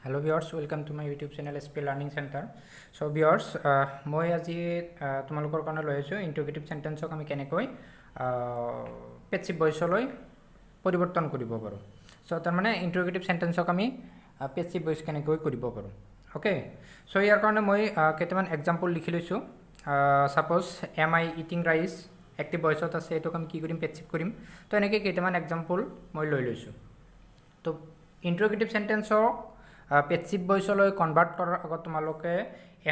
Hello viewers, welcome to my YouTube channel SP Learning Center. So viewers, মই আজি তোমালোকৰ কাৰণে লৈ আছো ইন্টিগ্ৰেটিভ সেন্টেন্সক আমি কেনেকৈ পেসিভ ভয়েসলৈ পৰিৱৰ্তন কৰিব পাৰো। সো তাৰ মানে ইন্টিগ্ৰেটিভ সেন্টেন্সক আমি পেসিভ ভয়েস কেনেকৈ কৰিব পাৰো। ওকে, সো ইয়াৰ কাৰণে মই কেইটামান এক্সাম্পল লিখি লৈছো। সাপোজ এম আই ইটিং ৰাইচ এক্টিভ ভয়েসত আছে, এটোক আমি কি কৰিম, পেসিভ কৰিম। তো এনেকৈ কেইটামান এক্সাম্পল মই লৈ লৈছো। তো ইন্টিগ্ৰেটিভ সেন্টেন্সক পেসিভ ভয়েসলৈ কনভাৰ্ট কৰাৰ আগত তোমালোকে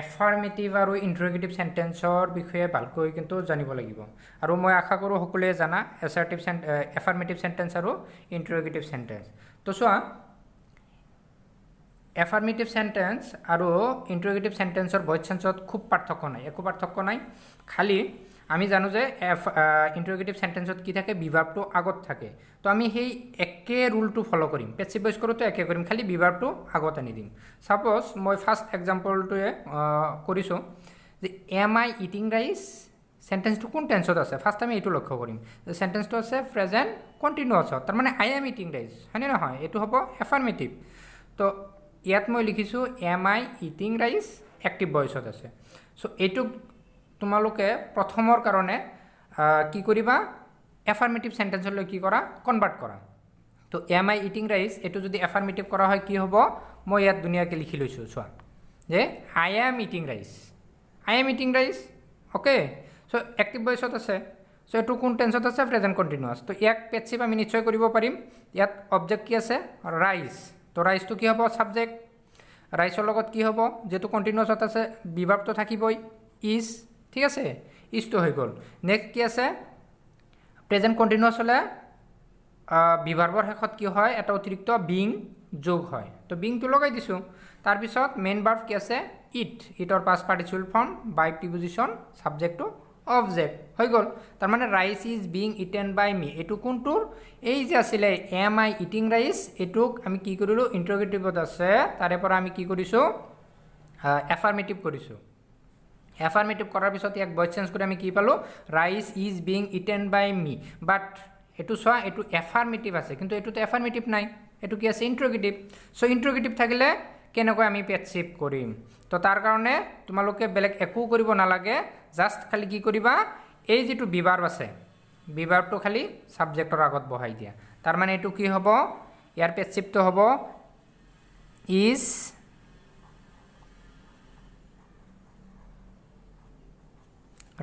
এফাৰ্মেটিভ আৰু ইন্টাৰগেটিভ সেন্টেন্সৰ বিষয়ে ভালকৈ কিন্তু জানিব লাগিব। আৰু মই আশা কৰোঁ সকলোৱে জানা এছাৰ্টিভ এফাৰ্মেটিভ সেন্টেন্স আৰু ইন্টাৰগেটিভ সেন্টেন্স। তো চোৱা, এফাৰ্মেটিভ সেন্টেন্স আৰু ইন্টাৰগেটিভ সেন্টেন্সৰ ভয়েস চেঞ্জত খুব পাৰ্থক্য নাই, একো পাৰ্থক্য নাই। খালি আমি জানো যে ইন্টাৰগেটিভ সেন্টেন্সত কি থাকে, বিভাৰ্বটো আগত থাকে। তো আমি সেই একে ৰুলটো ফলো কৰিম, পেসিভ ভয়েস কৰোঁতে একে কৰিম, খালি বিভাৰ্বটো আগত আনি দিম। সাপোজ মই ফাৰ্ষ্ট এক্সাম্পলটোৱে কৰিছোঁ যে এম আই ইটিং ৰাইচ, সেন্টেন্সটো কোন টেন্সত আছে। ফাৰ্ষ্ট আমি এইটো লক্ষ্য কৰিম যে সেন্টেন্সটো আছে প্ৰেজেণ্ট কণ্টিনিউৱাছত, তাৰ মানে আই এম ইটিং ৰাইচ, হয়নে নহয়, এইটো হ'ব এফাৰ্মেটিভ। তো ইয়াত মই লিখিছোঁ এম আই ইটিং ৰাইচ এক্টিভ ভয়েসত আছে। চ' এইটোক তোমালোকে প্ৰথমৰ কাৰণে কি কৰিবা, এফাৰ্মেটিভ সেন্টেন্সলৈ কি কৰা, কনভাৰ্ট কৰা। তো এম আই ইটিং ৰাইচ এইটো যদি এফাৰ্মেটিভ কৰা হয় কি হ'ব, মই ইয়াত ধুনীয়াকৈ লিখি লৈছোঁ। চোৱা যে I am eating rice, I am eating rice. Okay, so' active ভয়েসত আছে। চ' এইটো কোন টেন্সত আছে, প্ৰেজেণ্ট কণ্টিনিউৱাছ। তো ইয়াক পেসিভ আমি নিশ্চয় কৰিব পাৰিম। ইয়াত অবজেক্ট কি আছে, ৰাইচ। তো ৰাইচটো কি হ'ব, ছাবজেক্ট। ৰাইচৰ লগত কি হ'ব, যিহেতু কণ্টিনিউৱাছত আছে বিভাৰ্বটো থাকিবই, ইজ। ঠিক আছে, ইজটো হৈ গ'ল। নেক্সট কি আছে, প্ৰেজেণ্ট কণ্টিনিউৱাছ হ'লে বিভাৰ্বৰ শেষত কি হয়, এটা অতিৰিক্ত বিং যোগ হয়। তো বিংটো লগাই দিছোঁ। তাৰপিছত মেইন ভাৰ্ব কি আছে, ইট। ইটৰ past participle form by preposition, ছাবজেক্টটো অবজেক্ট হৈ গ'ল। তাৰমানে rice is being eaten by me, এইটো কোনটোৰ, এই যে আছিলে এম আই ইটিং ৰাইচ, এইটোক আমি কি কৰিলোঁ, ইণ্টাৰগেটিভত আছে, তাৰে পৰা আমি কি কৰিছোঁ, এফাৰ্মেটিভ কৰিছোঁ। এফাৰ্মেটিভ কৰাৰ পিছত ইয়াক ভয়েস চেঞ্জ কৰি আমি কি পালোঁ, rice is being eaten by মি। বাট এইটো চোৱা, এইটো এফাৰ্মেটিভ আছে, কিন্তু এইটোতো এফাৰ্মেটিভ নাই, এইটো কি আছে, ইণ্টাৰগেটিভ। চ' ইণ্টাৰগেটিভ থাকিলে কেনেকৈ আমি পেসিভ কৰিম। তো তাৰ কাৰণে তোমালোকে বেলেগ একো কৰিব নালাগে, জাষ্ট খালি কি কৰিবা, এই যিটো বিভাৰ্ব আছে, বিভাৰ্বটো খালি ছাবজেক্টৰ আগত বহাই দিয়া। তাৰমানে এইটো কি হ'ব, ইয়াৰ পেসিভটো হ'ব is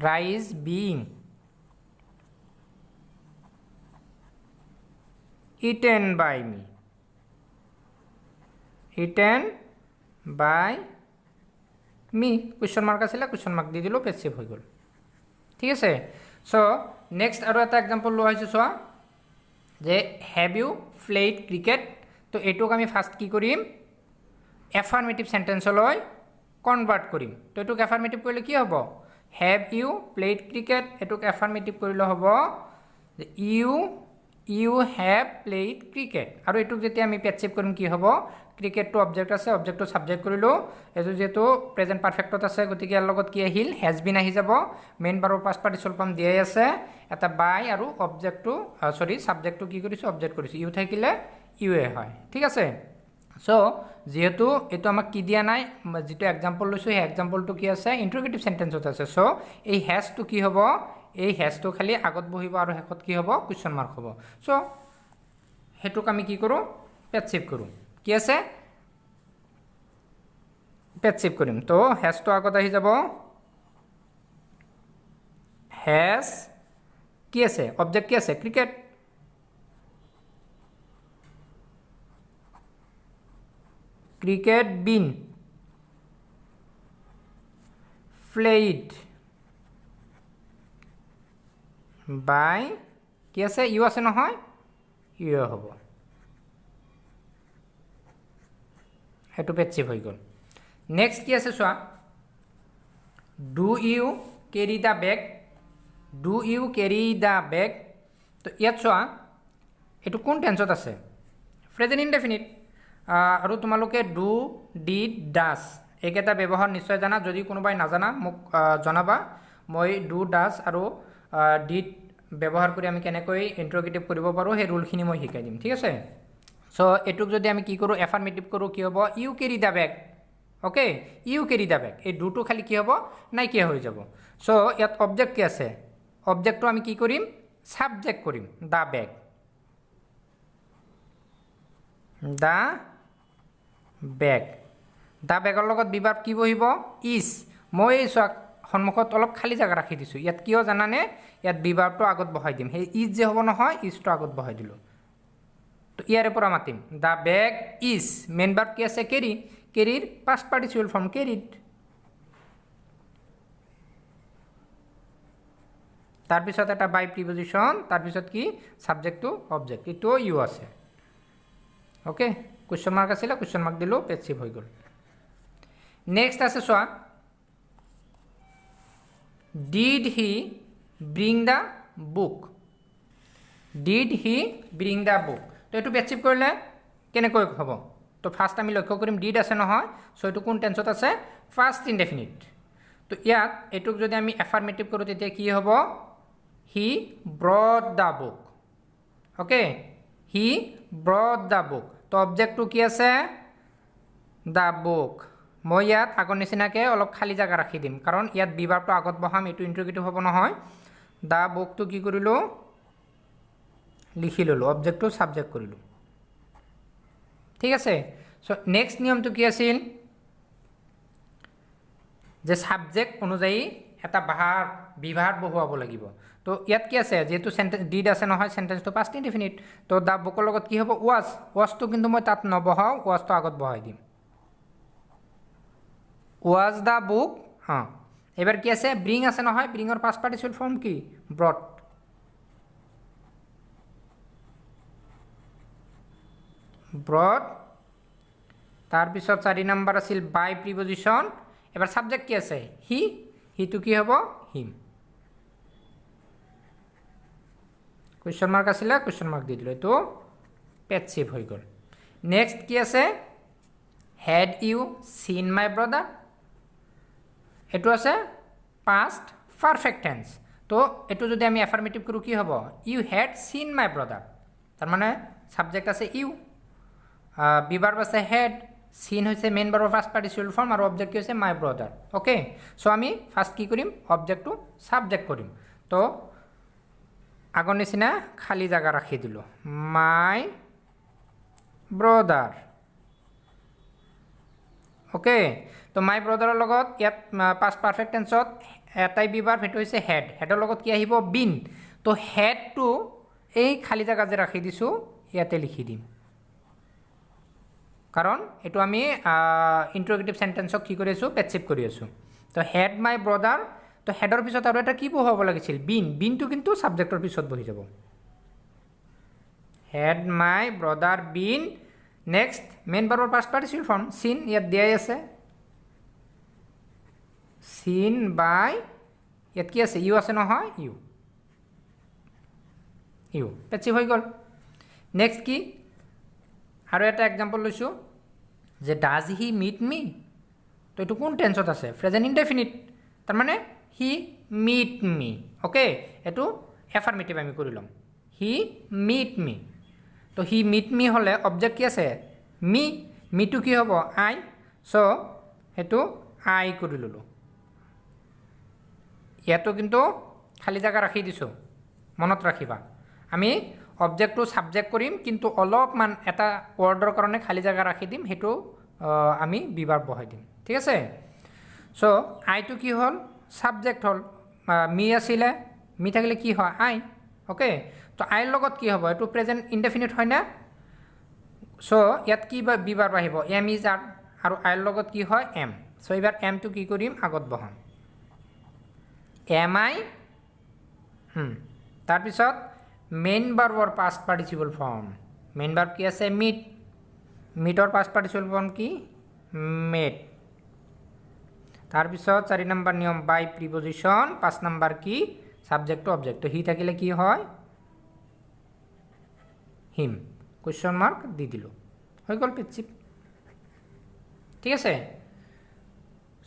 rice being eaten by me, eaten by me, question mark আছিলে, কুৱেশ্যন মাৰ্ক দি দিলোঁ, পেসিভ হৈ গ'ল। ঠিক আছে। চ' নেক্সট আৰু এটা এক্সাম্পল লোৱা হৈছে। চোৱা যে হেভ ইউ প্লেইড ক্ৰিকেট। তো এইটোক আমি ফাৰ্ষ্ট কি কৰিম, এফাৰ্মেটিভ সেন্টেন্সলৈ কনভাৰ্ট কৰিম। তো এইটোক এফাৰ্মেটিভ কৰিলে কি হ'ব, হেভ ইউ প্লেইড ক্ৰিকেট। এইটোক এফাৰ্মেটিভ কৰিলে হ'ব যে ইউ হেভ প্লেইড ক্ৰিকেট। আৰু এইটোক যেতিয়া আমি পেসিভ কৰিম কি হ'ব, ক্ৰিকেটটো অবজেক্ট আছে, অবজেক্টটো ছাবজেক্ট কৰিলোঁ। এইটো যিহেতু প্ৰেজেণ্ট পাৰফেক্টত আছে, গতিকে ইয়াৰ লগত কি আহিল, হেজ বিন আহি যাব। মেইন ভাৰ্বৰ পাষ্ট পাৰ্টিচিপল ফৰ্ম দিয়াই আছে, এটা বাই আৰু অবজেক্টটো ছাবজেক্টটো কি কৰিছোঁ, অবজেক্ট কৰিছোঁ। ইউ থাকিলে ইউএ হয়। ঠিক আছে। চ' যিহেতু এইটো আমাক কি দিয়া নাই, যিটো এক্সাম্পল লৈছোঁ সেই এক্সাম্পলটো কি আছে, ইণ্টাৰগেটিভ সেন্টেন্সত আছে। চ' এই হেজটো কি হ'ব, এই হেজটো খালি আগত বহিব আৰু শেষত কি হ'ব, কুৱেশ্যন মাৰ্ক হ'ব। চ' সেইটোক আমি কি কৰোঁ, পেসিভ কৰোঁ। কি আছে, পেসিভ কৰিম। তো হেজটো আগত আহি যাব, হেজ কি আছে, অবজেক্ট কি আছে, ক্ৰিকেট। ক্ৰিকেট বিন প্লেইড বাই কি আছে, ইউ আছে নহয়, ইউ হ'ব। সেইটো পেসিভ হৈ গ'ল। নেক্সট কি আছে চোৱা, do you carry the bag, do you carry the bag. তো ইয়াত চোৱা এইটো কোন টেন্সত আছে, প্ৰেজেণ্ট ইনডেফিনিট। আৰু তোমালোকে ডু, ডিড, ডাজ এইকেইটা ব্যৱহাৰ নিশ্চয় জানা। যদি কোনোবাই নাজানা মোক জনাবা, মই ডু, ডাজ আৰু ডিড ব্যৱহাৰ কৰি আমি কেনেকৈ ইণ্টাৰগেটিভ কৰিব পাৰোঁ সেই ৰুলখিনি মই শিকাই দিম। ঠিক আছে। সো এটুক যদি আমি কি কৰোঁ এফাৰ্মেটিভ কৰোঁ কি হ'ব you carry the bag okay you carry the bag এই দুটো খালি কি হ'ব নাইকিয়া হৈ যাব সো ইয়াত অবজেক্ট কি আছে অবজেক্টটো আমি কি কৰিম সাবজেক্ট কৰিম the bag the bag the বেগৰ লগত বিভাৰ্ব কি বহিব ইজ মই চোৱা সন্মুখত অলপ খালী জাগা ৰাখি দিছোঁ ইয়াত কিয় জানানে ইয়াত বিভাৰ্বটো আগত বহাই দিম সেই ইজ যে হ'ব নহয় ইজটো আগত বহাই দিলোঁ তো ইয়াৰে পৰা মাতিম the bag is main verb কি আছে কেৰি কেৰিৰ পাষ্ট পাৰ্টিচিপল ফৰ্ম কেৰিড তাৰপিছত এটা বাই প্ৰিপজিশ্যন তাৰপিছত কি সাবজেক্ট টু অবজেক্ট এইটো ইউ আছে ওকে কুৱেশ্যন মাৰ্ক আছিলে কুৱেশ্যন মাৰ্ক দিলোঁ পেছিভ হৈ গ'ল নেক্সট আছে চোৱা did he bring the book did he bring the book তো এইটো পেছিভ কৰিলে কেনেকৈ হ'ব তো ফাৰ্ষ্ট আমি লক্ষ্য কৰিম ডিড আছে নহয় চ' এইটো কোন টেন্সত আছে ফাৰ্ষ্ট ইনডেফিনিট তো ইয়াত এইটোক যদি আমি এফাৰ্মেটিভ কৰোঁ তেতিয়া কি হ'ব he brought the book okay he brought the book তো অবজেক্টটো কি আছে দ্য বুক মই ইয়াত আগৰ নিচিনাকৈ অলপ খালী জাগা ৰাখি দিম কাৰণ ইয়াত বিভাৰ্বটো আগত বহাম এইটো ইণ্টাৰগেটিভ হ'ব নহয় দ্য বুকটো কি কৰিলোঁ লিখি ল'লোঁ অবজেক্টটো ছাবজেক্ট কৰিলোঁ ঠিক আছে চ' নেক্সট নিয়মটো কি আছিল যে ছাবজেক্ট অনুযায়ী এটা বিভাৰ্ব বহুৱাব লাগিব তো ইয়াত কি আছে যেহেতু চেণ্টেঞ্চ ডিড আছে নহয় চেণ্টেঞ্চটো পাষ্ট ইনডেফিনিট তো দ্য বুকৰ লগত কি হ'ব ৱাজটো কিন্তু মই তাত নবহাওঁ ৱাজটো আগত বহাই দিম ৱাজ দ্য বুক এবাৰ কি আছে ব্ৰিং আছে নহয় ব্ৰিঙৰ পাষ্ট পাৰ্টিচিপল ফৰ্ম কি ব্ৰড ব্ৰড তাৰপিছত 4 নম্বৰ আছিল বাই প্ৰিপজিশ্যন এবাৰ সাবজেক্ট কি আছে হিটো কি হ'ব হিম কুৱেশ্যন মাৰ্ক আছিলে কুৱেশ্যন মাৰ্ক দি দিলোঁ এইটো পেছিভ হৈ গ'ল নেক্সট কি আছে হেড ইউ চিন মাই ব্ৰদাৰ এইটো আছে পাষ্ট পাৰফেক্ট টেন্স তো এইটো যদি আমি এফাৰ্মেটিভ কৰোঁ কি হ'ব ইউ হেড চিন মাই ব্ৰদাৰ তাৰমানে সাবজেক্ট আছে ইউ বিভাৰ্ব আছে হেড চিন হৈছে মেইন ভাৰ্বৰ ফাৰ্ষ্ট পাৰ্টিচিপল ফৰ্ম আৰু অবজেক্ট কি হৈছে মাই ব্ৰদাৰ অ'কে চ' আমি ফাৰ্ষ্ট কি কৰিম অবজেক্টটো ছাবজেক্ট কৰিম তো আগৰ নিচিনা খালী জাগা ৰাখি দিলোঁ মাই ব্ৰদাৰ অ'কে তো মাই ব্ৰদাৰৰ লগত ইয়াত পাষ্ট পাৰফেক্ট টেন্সত এটাই বিভাৰ্ব সেইটো হৈছে হেডৰ লগত কি আহিব বিন তো হেডটো এই খালী জাগা যে ৰাখি দিছোঁ ইয়াতে লিখি দিম কাৰণ এইটো আমি ইণ্টাৰগেটিভ চেণ্টেন্সক কি কৰি আছোঁ পেছিভ কৰি আছোঁ তো হেড মাই ব্ৰদাৰ তো হেডৰ পিছত আৰু এটা কি বহাব লাগিছিল বিনটো কিন্তু ছাবজেক্টৰ পিছত বহি যাব had my brother been next main ভাৰ্বৰ পাষ্ট পাৰ্টিচিপল ফৰ্ম চিন ইয়াত দিয়াই আছে চিন বাই ইয়াত কি আছে ইউ আছে নহয় ইউ পেছিভ হৈ গ'ল নেক্সট কি আৰু এটা এক্সাম্পল লৈছোঁ যে ডাজ হি মিট মি তো এইটো কোন টেন্সত আছে প্ৰেজেণ্ট ইনডেফিনিট তাৰমানে হি মিট মি অ'কে এইটো এফাৰ্মেটিভ আমি কৰি ল'ম হি মিট মি তো হি মিট মি হ'লে অবজেক্ট কি আছে মিটো কি হ'ব আই চ' সেইটো আই কৰি ল'লোঁ ইয়াতো কিন্তু খালী জাগা ৰাখি দিছোঁ মনত ৰাখিবা আমি অবজেক্টটো ছাবজেক্ট কৰিম কিন্তু অলপমান এটা ৱৰ্ডৰ কাৰণে খালী জাগা ৰাখি দিম সেইটো আমি বিভাৰ্ব বহাই দিম ঠিক আছে চ' আইটো কি হ'ল ছাবজেক্ট হ'ল মি আছিলে মি থাকিলে কি হয় আই অ'কে তো আইৰ লগত কি হ'ব এইটো প্ৰেজেণ্ট ইনডেফিনিট হয়নে চ' ইয়াত কি বিভাৰ্ব আহিব এম ইজ আৰ আৰু আইৰ লগত কি হয় এম চ' এইবাৰ এমটো কি কৰিম আগত বহাম এম আই তাৰপিছত মেইন ভাৰ্বৰ past participle form main verb কি আছে মিটৰ পাষ্ট পাৰ্টিচিপল ফৰ্ম কি মেড তাৰপিছত 4 নম্বৰ নিয়ম বাই প্ৰিপজিশ্যন 5 নম্বৰ কি সাবজেক্ট অবজেক্ট হি থাকিলে কি হয় হিম কুৱেশ্যন মাৰ্ক দি দিলোঁ হৈ গ'ল পেছিভ ঠিক আছে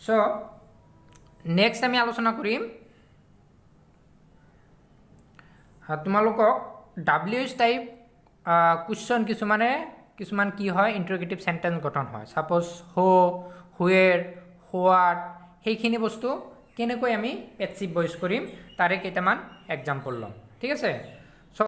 চ' নেক্সট আমি আলোচনা কৰিম তোমালোকক WH টাইপ কুৱেশ্যন কিছুমানে কিছুমান কি হয় ইণ্টাৰগেটিভ সেন্টেন্স গঠন হয় সাপোজ হো হুৱেৰ হোৱাট সেইখিনি বস্তু কেনেকৈ আমি পেছিভ ভইচ কৰিম তাৰে কেইটামান এক্সাম্পল ল'ম ঠিক আছে